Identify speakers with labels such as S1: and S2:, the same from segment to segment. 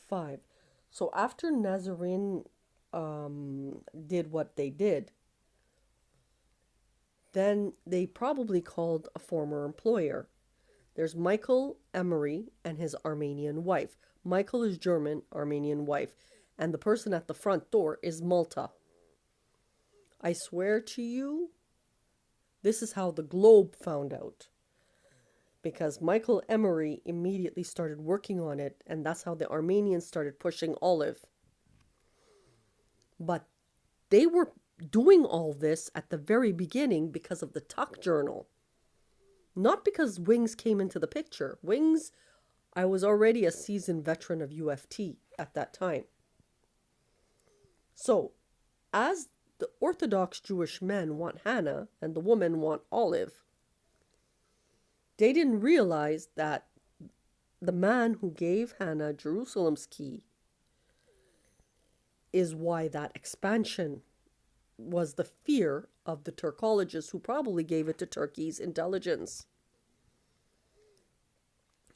S1: 5. So after Nazarene did what they did, then they probably called a former employer. There's Michael Emery and his Armenian wife. Michael is German, Armenian wife, and the person at the front door is Malta. I swear to you, this is how the Globe found out. Because Michael Emery immediately started working on it, and that's how the Armenians started pushing Olive. But they were doing all this at the very beginning because of the Tuck Journal. Not because Wings came into the picture. Wings, I was already a seasoned veteran of UFT at that time. So, as the Orthodox Jewish men want Hanna and the women want Olive, they didn't realize that the man who gave Hanna Jerusalem's key is why that expansion was the fear of the Turkologists who probably gave it to Turkey's intelligence.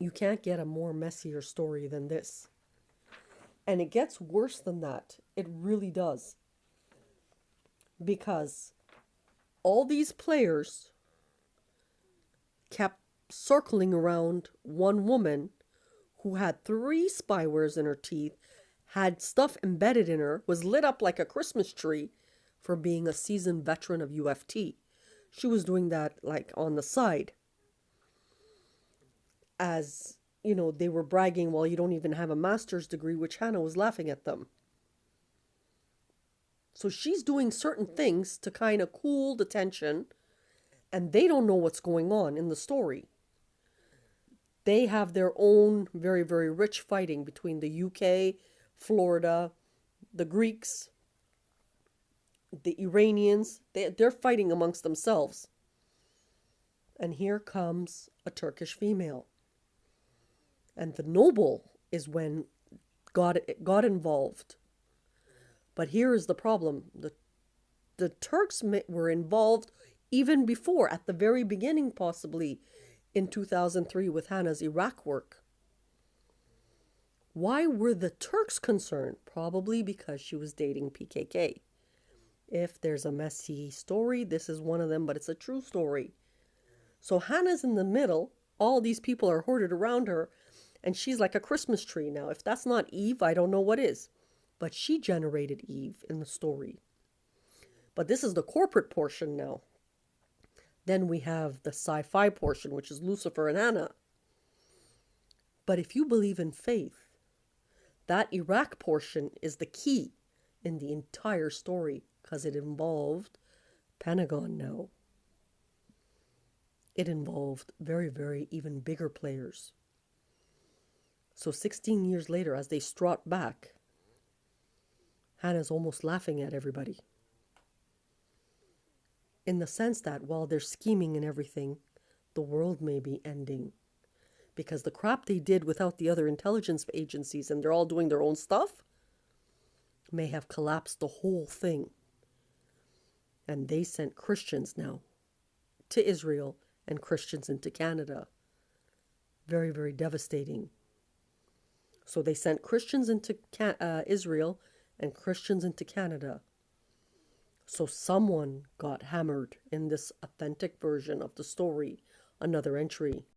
S1: You can't get a more messier story than this. And it gets worse than that. It really does. Because all these players kept circling around one woman who had 3 spywares in her teeth, had stuff embedded in her, was lit up like a Christmas tree for being a seasoned veteran of UFT. She was doing that like on the side. As, you know, they were bragging, well, you don't even have a master's degree, which Hanna was laughing at them. So she's doing certain things to kind of cool the tension, and they don't know what's going on in the story. They have their own very, very rich fighting between the UK, Florida, the Greeks, the Iranians. They're fighting amongst themselves. And here comes a Turkish female. And the noble is when got involved. But here is the problem. The Turks were involved even before, at the very beginning possibly, in 2003 with Hanna's Iraq work. Why were the Turks concerned? Probably because she was dating PKK. If there's a messy story, this is one of them, but it's a true story. So Hanna's in the middle. All these people are hoarded around her, and she's like a Christmas tree now. If that's not Eve, I don't know what is. But she generated Eve in the story. But this is the corporate portion now. Then we have the sci-fi portion, which is Lucifer and Hanna. But if you believe in faith, that Iraq portion is the key in the entire story because it involved Pentagon now. It involved very, very even bigger players. So 16 years later, as they strut back, Hanna's almost laughing at everybody. In the sense that while they're scheming and everything, the world may be ending. Because the crap they did without the other intelligence agencies and they're all doing their own stuff may have collapsed the whole thing. And they sent Christians now to Israel and Christians into Canada. Very, very devastating. So they sent Christians into Israel and Christians into Canada. So someone got hammered in this authentic version of the story. Another entry.